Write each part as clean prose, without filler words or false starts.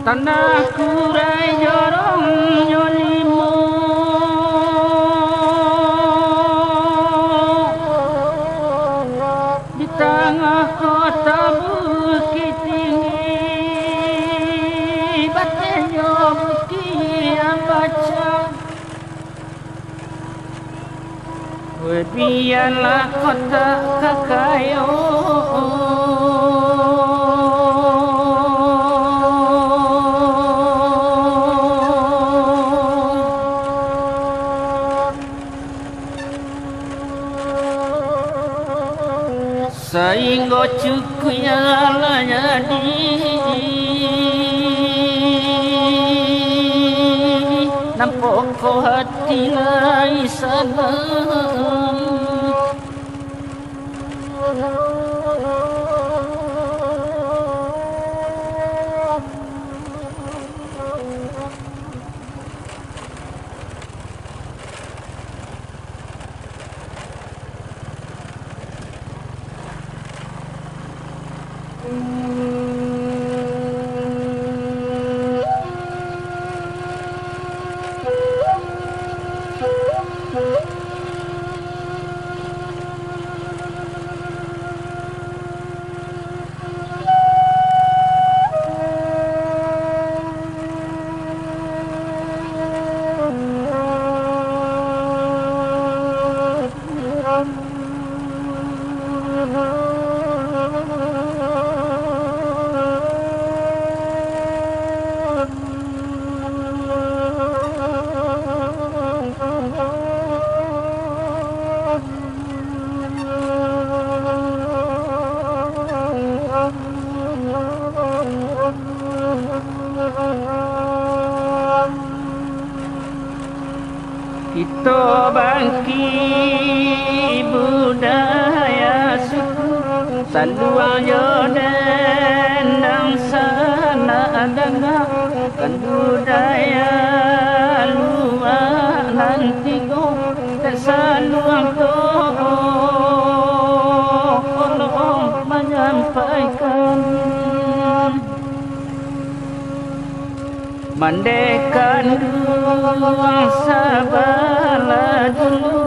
tanahku rai jorong nyolimo di tengah kota bukit tinggi batenya bukit baca biarlah kota kakayo sehingga cukupnya lah jadi nampak kau hati lai salam kita bangkit budaya suku saluang dan sana dengarkan budaya luar nanti go dan saluang tolong menyampaikan mandekan ruang sabarlah dulu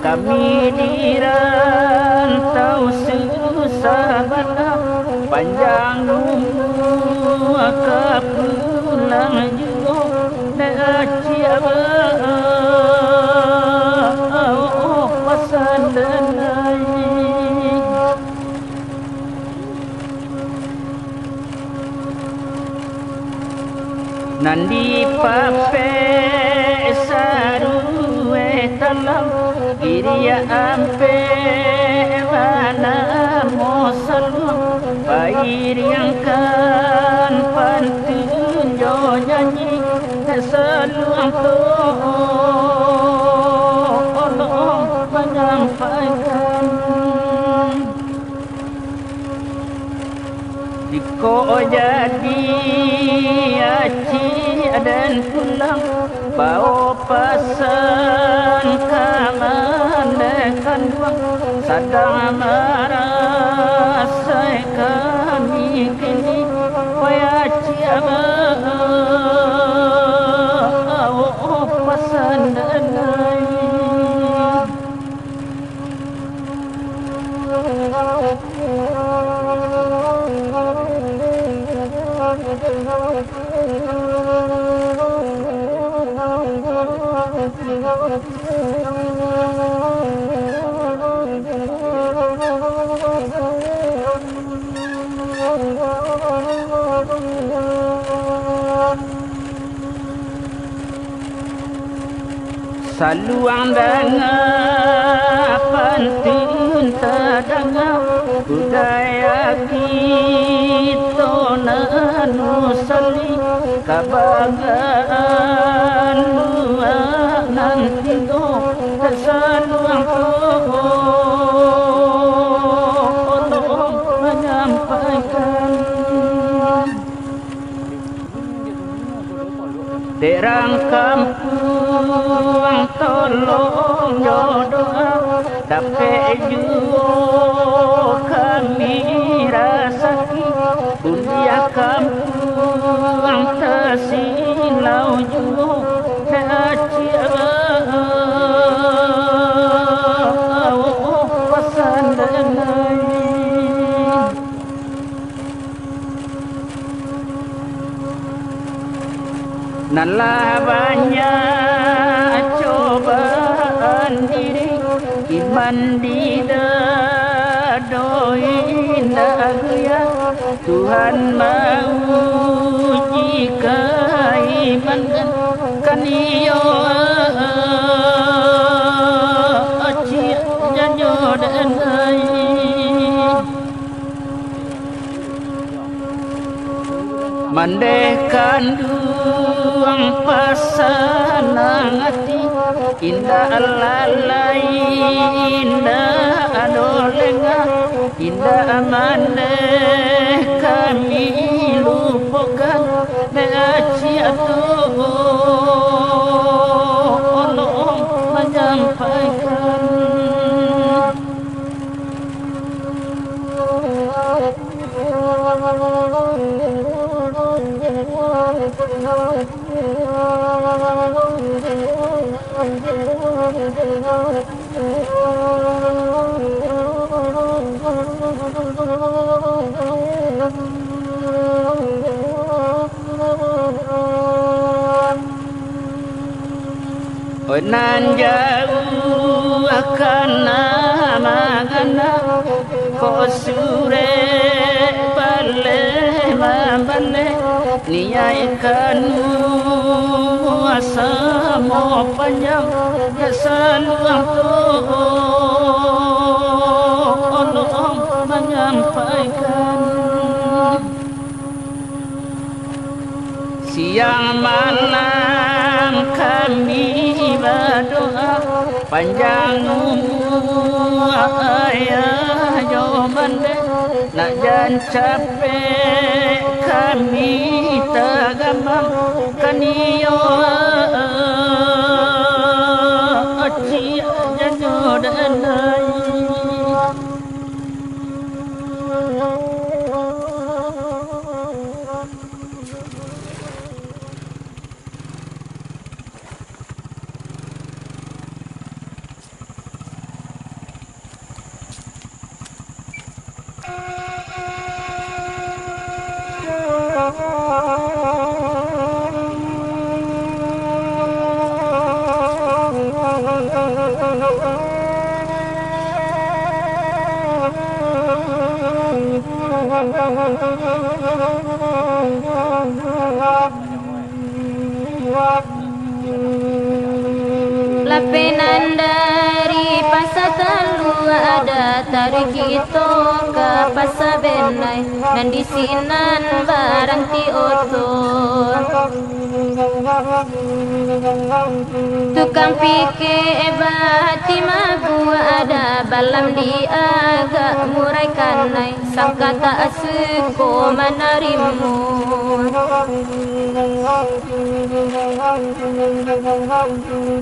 kami dirantau susah bala panjang umur ke pulang juga dah ciaba pasan denai nandi pape sarue talam iria ampe mana mosalu pairiang kan pantun jo nyanyi seluang tolong menyampaikan diko jadi aci dan pulang bawa pesan kemandekan buang sadang merasa kami kini waya ciaba pesan denai saluang dengar pantun terdengar budaya kita nanu sali kebanggaan luar nanti do saluang tolong menyampaikan derang kampung tolong doa dapat juga kami rasaki kuliah kampung Nalah banyak cobaan diri, iman didadoin dagya. Tuhan mau jika iman kan iyo acik janyo dan mandekan duang pasanang hati, indah lalai indah adolenga, indah mandeh kami lupakan meaci atau olong menyampaikan. Oi nan jauh akan nama ko sure bale mambale niai kanu asa mo panjang ya saluang to olong menyampaikan. Siang malam kami berdoa, panjang umur ayah jawaban nak jangan capek kami tagamam kaniyo aci janyo danai. Lapenan dari pasar telu ada tarik kita ke pasar benai dan di sinan barang ti oto. Tukang pikir bati mabu ada balam di agak murai kanai sangka tak suko menarimu.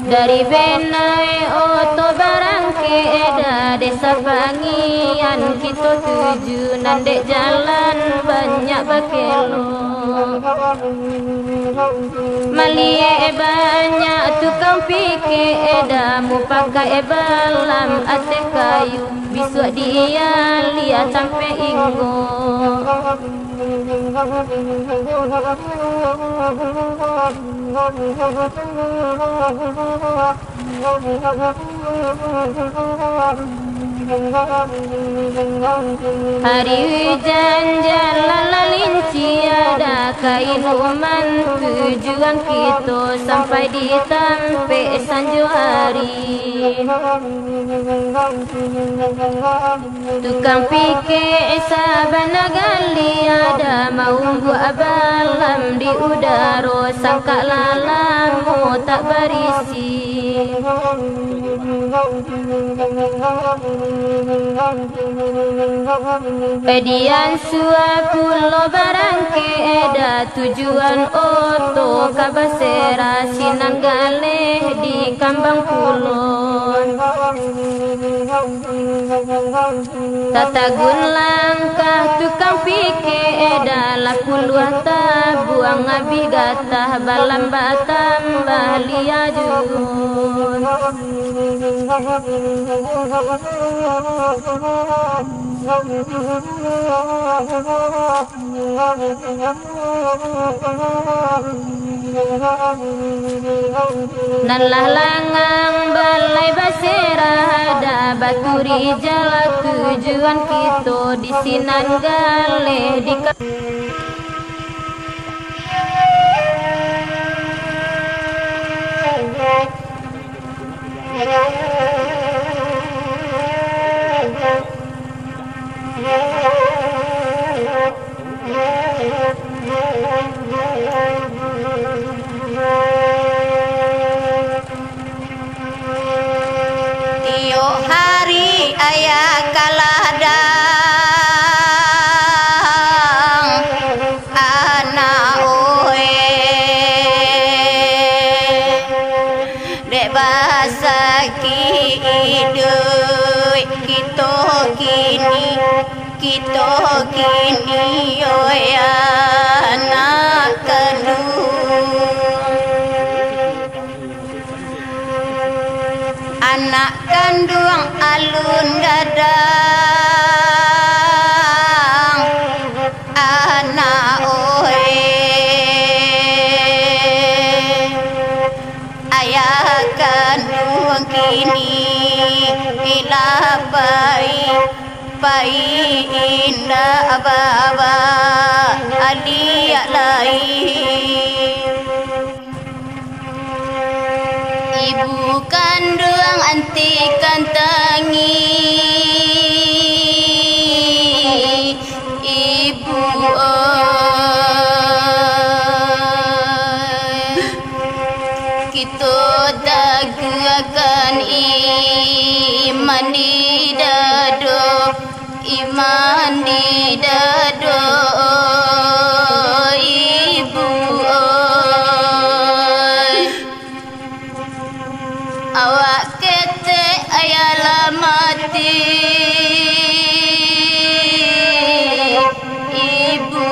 Dari benai oto barang keeda desa Pangian kita tuju nandek jalan banyak bakelo. Malie banyak tukang pikir edamu pakai balam ate kayu bisuk dia lihat sampai ingo. Hari hujan jalan lalinci ada kain uman tujuan kita sampai di tampe sanju hari. Tukang pikir sabana gali ada mau buat balam di udara sangka lalamu tak berisi. Pedian suapulo barang keeda tujuan oto kabasera sinan galeh di kambang pulon. Tatagun langkah tukang pikir eda laku luata buang abi gatah balam batam bahlia jun. Nalah langang balai basera ada baturi jalan tujuan kita di sinan gale di tiap hari ayah kaladang anak oe dek bahasa kidui kita kini oi anak anak kandung alun gadang anak oe ayah kandung kini bila pai indah baba alia lain ibu kandung anti kantangi ibu kita daguakan iman di dado ibu awak kete ayalah mati ibu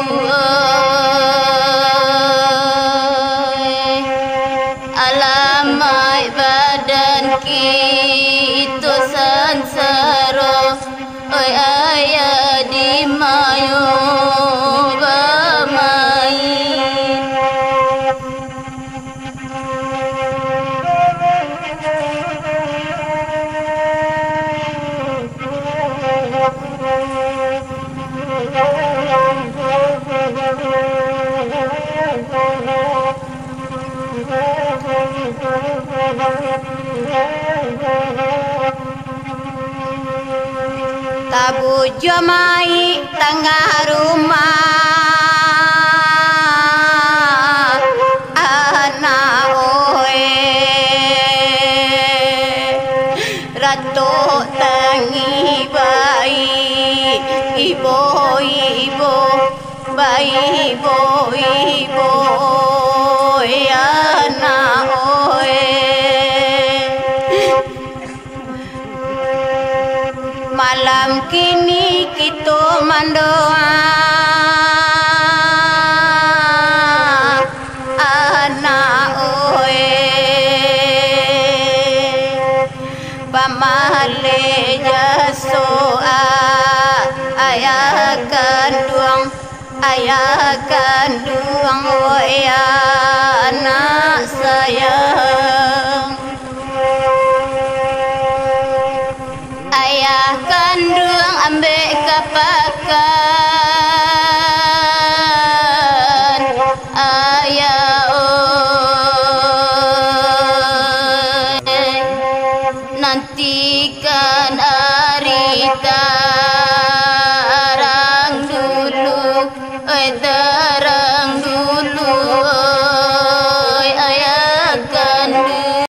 alamai badan kita sansara oi ayah di mayu bermain tabu jomai tengah rumah anak oe ratu tangi bayi ibu bayi ibu anak oe malam kini kita mendoa anak oe pamale jasoa ayah kandung oe anak sayang ayah kandung ambek kapakan ayah